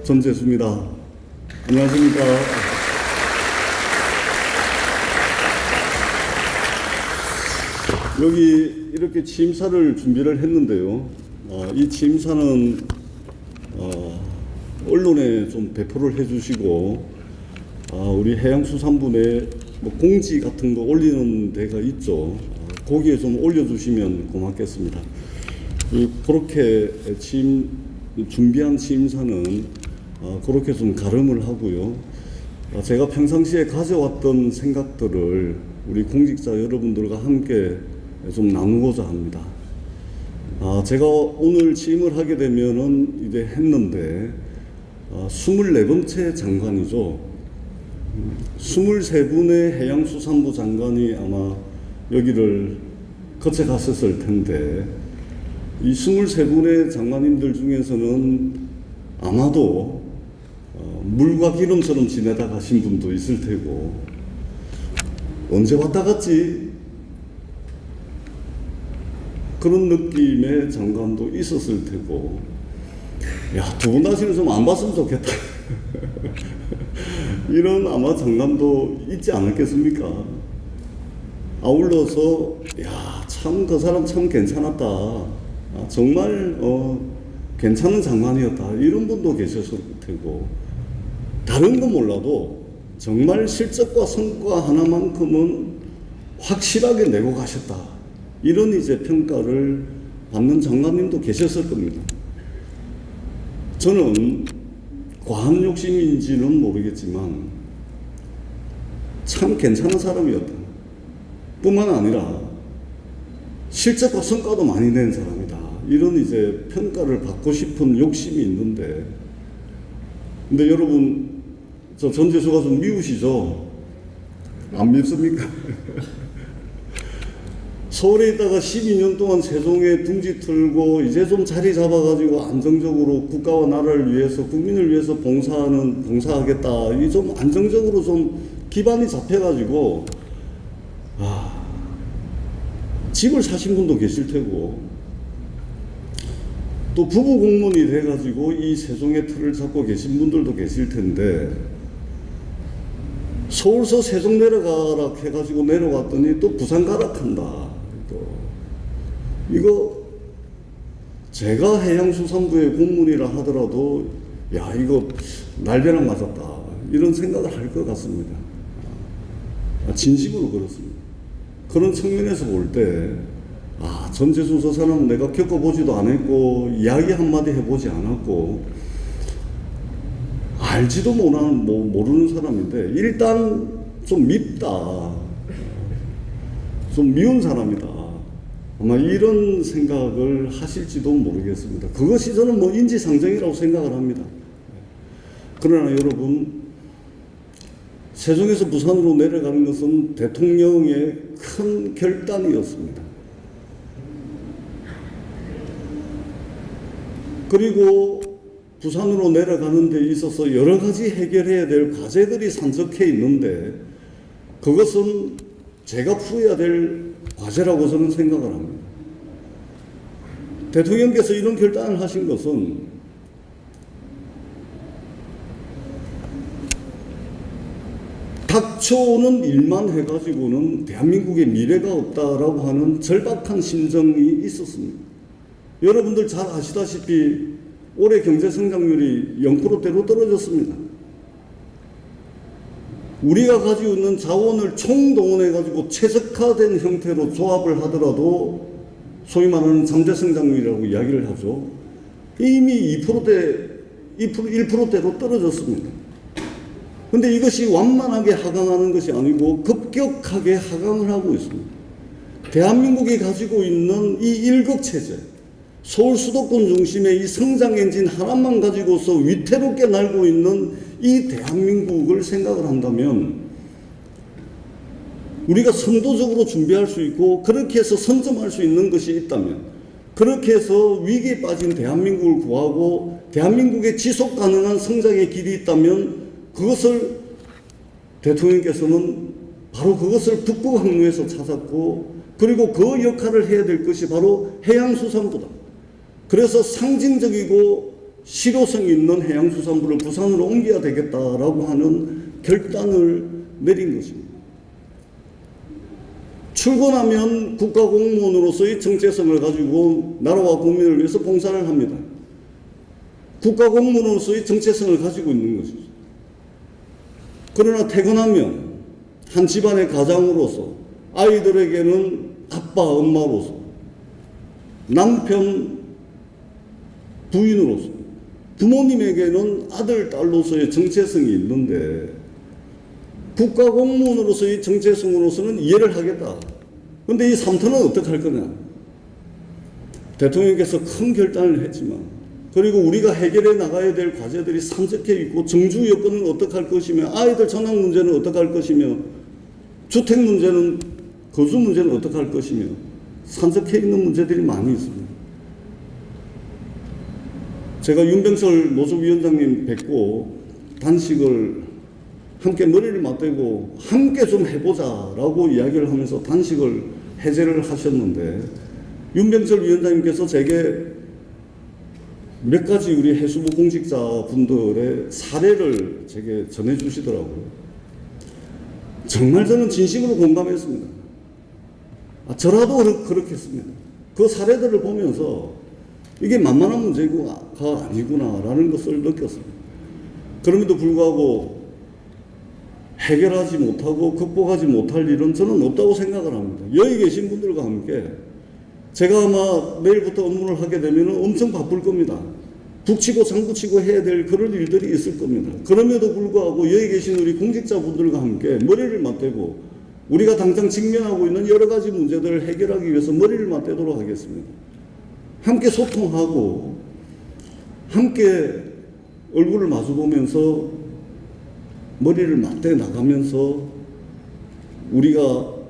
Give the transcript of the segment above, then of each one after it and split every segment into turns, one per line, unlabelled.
전재수입니다. 안녕하십니까. 여기 이렇게 취임사를 준비를 했는데요. 이 취임사는 언론에 좀 배포를 해주시고 우리 해양수산부 내 뭐 공지 같은 거 올리는 데가 있죠. 거기에 좀 올려주시면 고맙겠습니다. 그렇게 준비한 취임사는 그렇게 좀 가름을 하고요. 제가 평상시에 가져왔던 생각들을 우리 공직자 여러분들과 함께 좀 나누고자 합니다. 제가 오늘 취임을 하게 되면은 이제 했는데 24번째 장관이죠. 23분의 해양수산부 장관이 아마 여기를 거쳐갔었을 텐데 이 23분의 장관님들 중에서는 아마도 물과 기름처럼 지내다 가신 분도 있을 테고 언제 왔다 갔지? 그런 느낌의 장관도 있었을 테고 야, 두 분 다시는 좀 안 봤으면 좋겠다. 이런 아마 장관도 있지 않았겠습니까? 아울러서 야, 참 그 사람 참 괜찮았다. 정말 괜찮은 장관이었다. 이런 분도 계셨을 테고 다른 건 몰라도 정말 실적과 성과 하나만큼은 확실하게 내고 가셨다. 이런 이제 평가를 받는 장관님도 계셨을 겁니다. 저는 과한 욕심인지는 모르겠지만 참 괜찮은 사람이었다. 뿐만 아니라 실적과 성과도 많이 낸 사람이다. 이런 이제 평가를 받고 싶은 욕심이 있는데 근데 여러분 저 전재수가 좀 미우시죠? 안 밉습니까? 서울에 있다가 12년 동안 세종에 둥지 틀고 이제 좀 자리 잡아가지고 안정적으로 국가와 나라를 위해서 국민을 위해서 봉사하겠다. 이 좀 안정적으로 좀 기반이 잡혀가지고 집을 사신 분도 계실 테고 또 부부 공무원이 돼가지고 이 세종의 틀을 잡고 계신 분들도 계실 텐데 서울서 세종 내려가라 해가지고 내려갔더니 또 부산 가락한다. 이거 제가 해양수산부의 공무원이라 하더라도 야 이거 날벼락 맞았다 이런 생각을 할 것 같습니다. 진심으로 그렇습니다. 그런 측면에서 볼 때 전재수 저 사람은 내가 겪어보지도 않았고 이야기 한마디 해보지 않았고 알지도 모르는 사람인데 일단 좀 밉다. 좀 미운 사람이다. 아마 이런 생각을 하실지도 모르겠습니다. 그것이 저는 인지상정이라고 생각을 합니다. 그러나 여러분, 세종에서 부산으로 내려가는 것은 대통령의 큰 결단이었습니다. 그리고 부산으로 내려가는 데 있어서 여러 가지 해결해야 될 과제들이 산적해 있는데 그것은 제가 풀어야 될 과제라고 저는 생각을 합니다. 대통령께서 이런 결단을 하신 것은 닥쳐오는 일만 해가지고는 대한민국의 미래가 없다라고 하는 절박한 심정이 있었습니다. 여러분들 잘 아시다시피 올해 경제성장률이 0%대로 떨어졌습니다. 우리가 가지고 있는 자원을 총동원해가지고 최적화된 형태로 조합을 하더라도 소위 말하는 잠재성장률이라고 이야기를 하죠. 이미 1%대로 떨어졌습니다. 근데 이것이 완만하게 하강하는 것이 아니고 급격하게 하강을 하고 있습니다. 대한민국이 가지고 있는 이 일극체제, 서울 수도권 중심의 이 성장 엔진 하나만 가지고서 위태롭게 날고 있는 이 대한민국을 생각을 한다면 우리가 선도적으로 준비할 수 있고 그렇게 해서 선점할 수 있는 것이 있다면 그렇게 해서 위기에 빠진 대한민국을 구하고 대한민국의 지속 가능한 성장의 길이 있다면 그것을 대통령께서는 바로 그것을 북부 항로에서 찾았고 그리고 그 역할을 해야 될 것이 바로 해양수산부다. 그래서 상징적이고 실효성 있는 해양수산부를 부산으로 옮겨야 되겠다라고 하는 결단을 내린 것입니다. 출근하면 국가공무원으로서의 정체성을 가지고 나라와 국민을 위해서 봉사를 합니다. 국가공무원으로서의 정체성을 가지고 있는 것이죠. 그러나 퇴근하면 한 집안의 가장으로서, 아이들에게는 아빠, 엄마로서, 남편, 부인으로서, 부모님에게는 아들, 딸로서의 정체성이 있는데 국가공무원으로서의 정체성으로서는 이해를 하겠다. 그런데 이 3터는 어떻게 할 거냐? 대통령께서 큰 결단을 했지만, 그리고 우리가 해결해 나가야 될 과제들이 산적해 있고, 정주 여건은 어떻게 할 것이며, 아이들 전학 문제는 어떻게 할 것이며, 주택 문제는, 거주 문제는 어떻게 할 것이며, 산적해 있는 문제들이 많이 있습니다. 제가 윤병철 노조위원장님 뵙고 단식을 함께 머리를 맞대고 함께 좀 해보자라고 이야기를 하면서 단식을 해제를 하셨는데, 윤병철 위원장님께서 제게 몇 가지 우리 해수부 공직자분들의 사례를 제게 전해주시더라고요. 정말 저는 진심으로 공감했습니다. 저라도 그렇겠습니다. 그 사례들을 보면서 이게 만만한 문제가 아니구나라는 것을 느꼈습니다. 그럼에도 불구하고 해결하지 못하고 극복하지 못할 일은 저는 없다고 생각을 합니다. 여기 계신 분들과 함께 제가 아마 내일부터 업무를 하게 되면 엄청 바쁠 겁니다. 북치고 장구치고 해야 될 그런 일들이 있을 겁니다. 그럼에도 불구하고 여기 계신 우리 공직자분들과 함께 머리를 맞대고 우리가 당장 직면하고 있는 여러 가지 문제들을 해결하기 위해서 머리를 맞대도록 하겠습니다. 함께 소통하고 함께 얼굴을 마주보면서 머리를 맞대 나가면서 우리가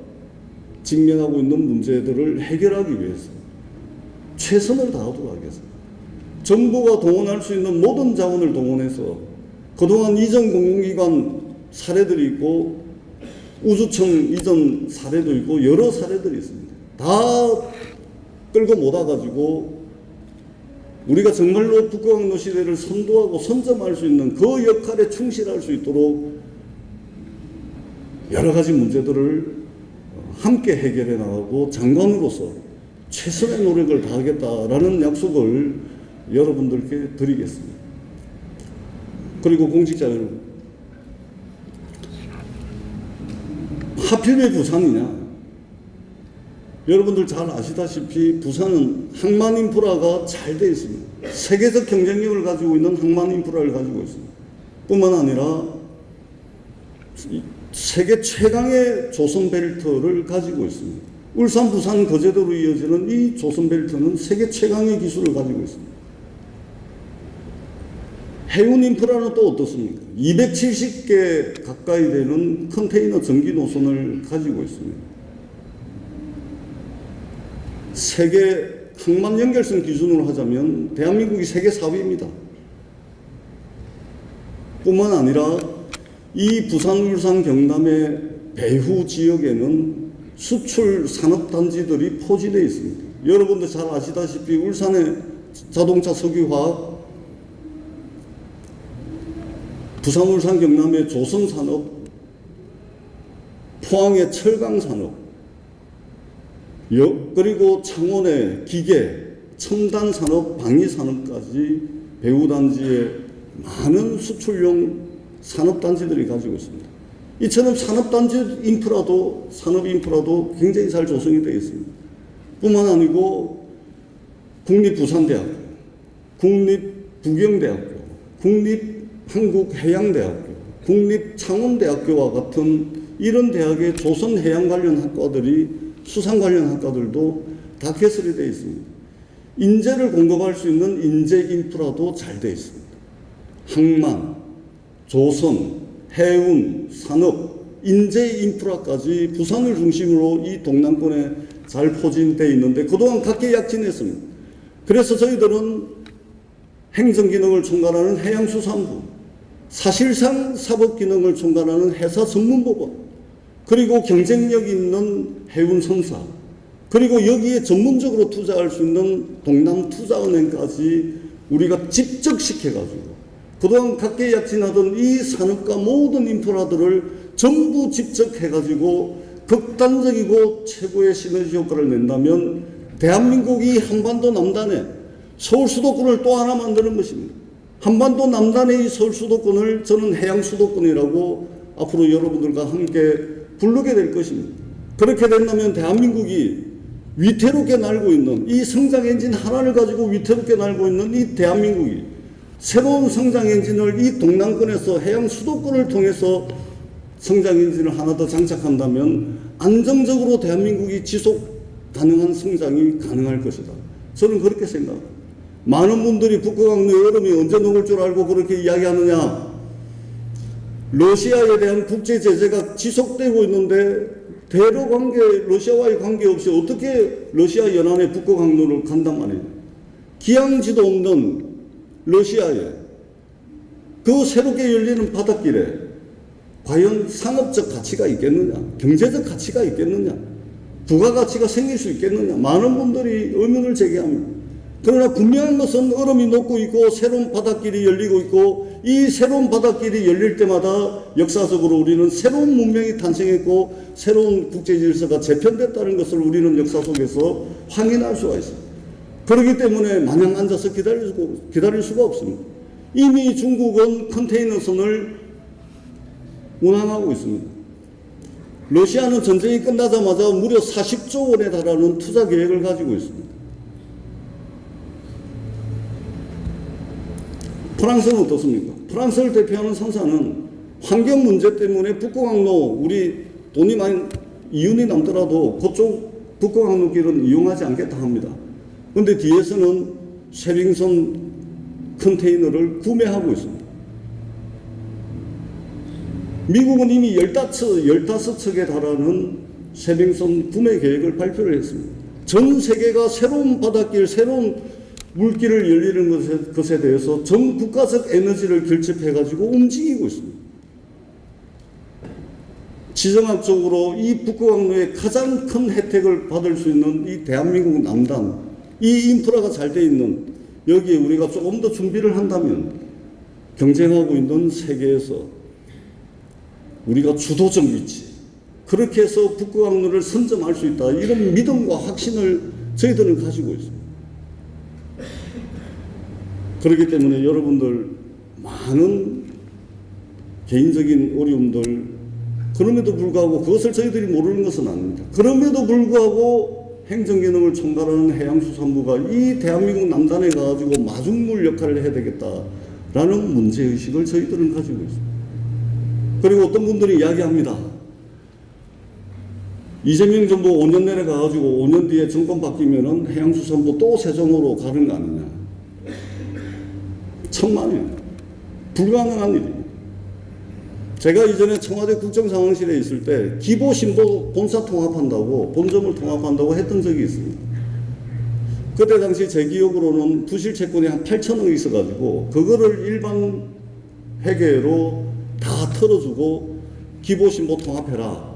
직면하고 있는 문제들을 해결하기 위해서 최선을 다하도록 하겠습니다. 정부가 동원할 수 있는 모든 자원을 동원해서 그동안 이전 공공기관 사례들이 있고 우주청 이전 사례도 있고 여러 사례들이 있습니다. 다 끌고 모아가지고 우리가 정말로 북극항로 시대를 선도하고 선점할 수 있는 그 역할에 충실할 수 있도록 여러 가지 문제들을 함께 해결해 나가고 장관으로서 최선의 노력을 다하겠다라는 약속을 여러분들께 드리겠습니다. 그리고 공직자 여러분, 하필 왜 부산이냐? 여러분들 잘 아시다시피 부산은 항만 인프라가 잘 되어 있습니다. 세계적 경쟁력을 가지고 있는 항만 인프라를 가지고 있습니다. 뿐만 아니라 세계 최강의 조선벨트를 가지고 있습니다. 울산, 부산, 거제도로 이어지는 이 조선벨트는 세계 최강의 기술을 가지고 있습니다. 해운 인프라는 또 어떻습니까? 270개 가까이 되는 컨테이너 전기 노선을 가지고 있습니다. 세계 항만 연결성 기준으로 하자면 대한민국이 세계 4위입니다. 뿐만 아니라 이 부산, 울산, 경남의 배후 지역에는 수출 산업단지들이 포진되어 있습니다. 여러분들 잘 아시다시피 울산의 자동차 석유화학, 부산, 울산, 경남의 조선산업, 포항의 철강산업, 그리고 창원의 기계, 첨단산업, 방위산업까지 배후단지에 많은 수출용 산업단지들이 가지고 있습니다. 이처럼 산업단지 인프라도, 산업 인프라도 굉장히 잘 조성이 되어 있습니다. 뿐만 아니고 국립부산대학교, 국립부경대학교, 국립한국해양대학교, 국립창원대학교와 같은 이런 대학의 조선해양 관련 학과들이, 수산 관련 학과들도 다 개설이 되어 있습니다. 인재를 공급할 수 있는 인재 인프라도 잘 되어 있습니다. 항만, 조선, 해운, 산업, 인재 인프라까지 부산을 중심으로 이 동남권에 잘 포진되어 있는데 그동안 각계약진했습니다. 그래서 저희들은 행정기능을 총괄하는 해양수산부, 사실상 사법기능을 총괄하는 해사전문법원, 그리고 경쟁력 있는 해운선사, 그리고 여기에 전문적으로 투자할 수 있는 동남투자은행까지 우리가 직접 시켜가지고 그동안 각계약진하던 이 산업과 모든 인프라들을 전부 직접 해가지고 극단적이고 최고의 시너지 효과를 낸다면 대한민국이 한반도 남단에 서울 수도권을 또 하나 만드는 것입니다. 한반도 남단의 이 서울 수도권을 저는 해양 수도권이라고 앞으로 여러분들과 함께 부르게 될 것입니다. 그렇게 된다면 대한민국이 위태롭게 날고 있는 이 성장 엔진 하나를 가지고 위태롭게 날고 있는 이 대한민국이 새로운 성장 엔진을 이 동남권에서 해양 수도권을 통해서 성장 엔진을 하나 더 장착한다면 안정적으로 대한민국이 지속 가능한 성장이 가능할 것이다. 저는 그렇게 생각합니다. 많은 분들이 북극항로 여름이 언제 녹을 줄 알고 그렇게 이야기하느냐. 러시아에 대한 국제 제재가 지속되고 있는데 대러 관계, 러시아와의 관계없이 어떻게 러시아 연안의 북극항로를 간단 말이에요. 기항지도 없는 러시아에 그 새롭게 열리는 바닷길에 과연 상업적 가치가 있겠느냐, 경제적 가치가 있겠느냐, 부가가치가 생길 수 있겠느냐, 많은 분들이 의문을 제기합니다. 그러나 분명한 것은 얼음이 녹고 있고 새로운 바닷길이 열리고 있고 이 새로운 바닷길이 열릴 때마다 역사적으로 우리는 새로운 문명이 탄생했고 새로운 국제질서가 재편됐다는 것을 우리는 역사 속에서 확인할 수가 있습니다. 그렇기 때문에 마냥 앉아서 기다릴 수가 없습니다. 이미 중국은 컨테이너선을 운항하고 있습니다. 러시아는 전쟁이 끝나자마자 무려 40조 원에 달하는 투자 계획을 가지고 있습니다. 프랑스는 어떻습니까? 프랑스를 대표하는 상사는 환경 문제 때문에 북극항로 우리 돈이 많이 이윤이 남더라도 그쪽 북극항로 길은 이용하지 않겠다 합니다. 그런데 뒤에서는 쉐링선 컨테이너를 구매하고 있습니다. 미국은 이미 15척에 달하는 쉐링선 구매 계획을 발표를 했습니다. 전 세계가 새로운 바닷길, 새로운 물길을 열리는 것에 대해서 전 국가적 에너지를 결집해가지고 움직이고 있습니다. 지정학적으로 이 북극항로의 가장 큰 혜택을 받을 수 있는 이 대한민국 남단, 이 인프라가 잘 돼 있는 여기에 우리가 조금 더 준비를 한다면 경쟁하고 있는 세계에서 우리가 주도적 위치, 그렇게 해서 북극항로를 선점할 수 있다. 이런 믿음과 확신을 저희들은 가지고 있습니다. 그렇기 때문에 여러분들 많은 개인적인 어려움들, 그럼에도 불구하고 그것을 저희들이 모르는 것은 아닙니다. 그럼에도 불구하고 행정기능을 총괄하는 해양수산부가 이 대한민국 남단에 가가지고 마중물 역할을 해야 되겠다라는 문제의식을 저희들은 가지고 있습니다. 그리고 어떤 분들이 이야기합니다. 이재명 정부 5년 내내 가가지고 5년 뒤에 정권 바뀌면은 해양수산부 또 세종으로 가는 거 아니냐. 천만이에요. 불가능한 일입니다. 제가 이전에 청와대 국정상황실에 있을 때 기보신보 본사 통합한다고, 본점을 통합한다고 했던 적이 있습니다. 그때 당시 제 기억으로는 부실 채권이 한 8천억 있어가지고 그거를 일반 회계로 다 털어주고 기보신보 통합해라.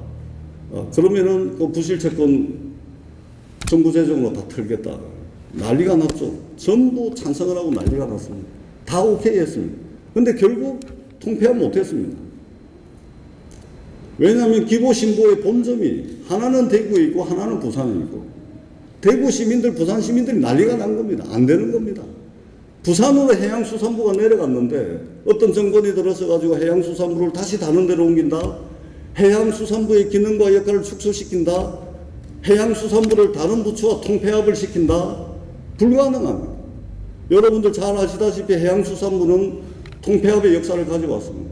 그러면은 그 부실 채권 정부 재정으로 다 털겠다. 난리가 났죠. 전부 찬성을 하고 난리가 났습니다. 다 오케이 했습니다. 근데 결국 통폐합 못했습니다. 왜냐하면 기보신보의 본점이 하나는 대구에 있고 하나는 부산에 있고 대구 시민들, 부산 시민들이 난리가 난 겁니다. 안 되는 겁니다. 부산으로 해양수산부가 내려갔는데 어떤 정권이 들어서 가지고 해양수산부를 다시 다른 데로 옮긴다. 해양수산부의 기능과 역할을 축소시킨다. 해양수산부를 다른 부처와 통폐합을 시킨다. 불가능합니다. 여러분들 잘 아시다시피 해양수산부는 통폐합의 역사를 가져왔습니다.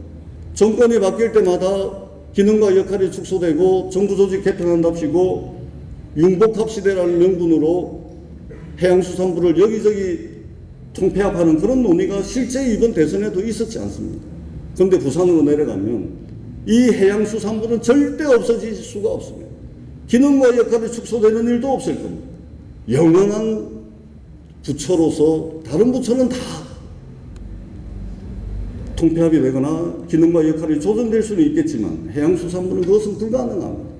정권이 바뀔 때마다 기능과 역할이 축소되고 정부조직 개편한답시고 융복합시대라는 명분으로 해양수산부를 여기저기 통폐합하는 그런 논의가 실제 이번 대선에도 있었지 않습니까? 그런데 부산으로 내려가면 이 해양수산부는 절대 없어질 수가 없습니다. 기능과 역할이 축소되는 일도 없을 겁니다. 영원한 부처로서 다른 부처는 다 통폐합이 되거나 기능과 역할이 조정될 수는 있겠지만 해양수산부는 그것은 불가능합니다.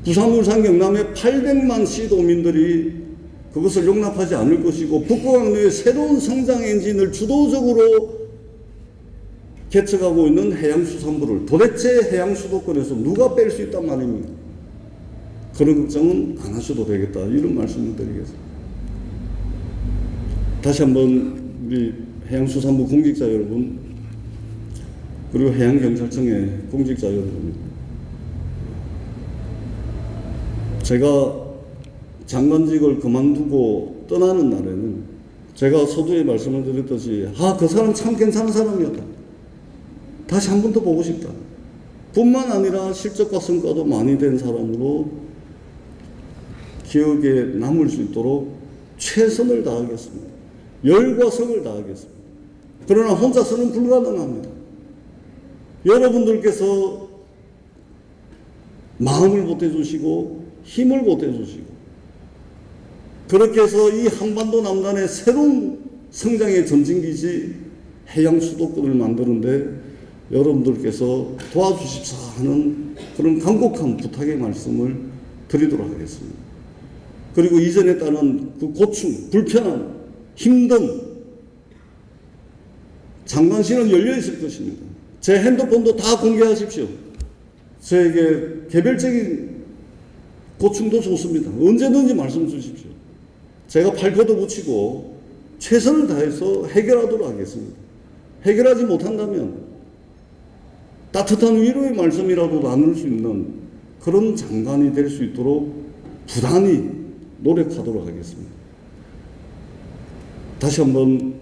부산, 울산, 경남에 800만 시도민들이 그것을 용납하지 않을 것이고 북부강류의 새로운 성장 엔진을 주도적으로 개척하고 있는 해양수산부를 도대체 해양수도권에서 누가 뺄 수 있단 말입니까? 그런 걱정은 안 하셔도 되겠다, 이런 말씀을 드리겠습니다. 다시 한번 우리 해양수산부 공직자 여러분, 그리고 해양경찰청의 공직자 여러분, 제가 장관직을 그만두고 떠나는 날에는 제가 서두에 말씀을 드렸듯이 그 사람 참 괜찮은 사람이었다, 다시 한 번 더 보고 싶다, 뿐만 아니라 실적과 성과도 많이 된 사람으로 기억에 남을 수 있도록 최선을 다하겠습니다. 열과 성을 다하겠습니다. 그러나 혼자서는 불가능합니다. 여러분들께서 마음을 보태주시고 힘을 보태주시고 그렇게 해서 이 한반도 남단의 새로운 성장의 전진기지 해양 수도권을 만드는데 여러분들께서 도와주십사 하는 그런 간곡한 부탁의 말씀을 드리도록 하겠습니다. 그리고 이전에 따른 그 고충, 불편함, 힘듦, 장관실은 열려 있을 것입니다. 제 핸드폰도 다 공개하십시오. 저에게 개별적인 고충도 좋습니다. 언제든지 말씀 주십시오. 제가 팔 걷어붙이고 최선을 다해서 해결하도록 하겠습니다. 해결하지 못한다면 따뜻한 위로의 말씀이라도 나눌 수 있는 그런 장관이 될 수 있도록 부단히 노력하도록 하겠습니다. 다시 한번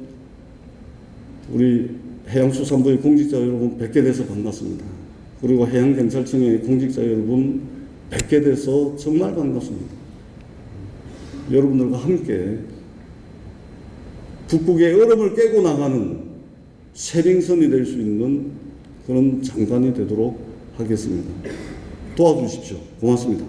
우리 해양수산부의 공직자 여러분 뵙게 돼서 반갑습니다. 그리고 해양경찰청의 공직자 여러분 뵙게 돼서 정말 반갑습니다. 여러분들과 함께 북극의 얼음을 깨고 나가는 세빙선이 될 수 있는 그런 장관이 되도록 하겠습니다. 도와주십시오. 고맙습니다.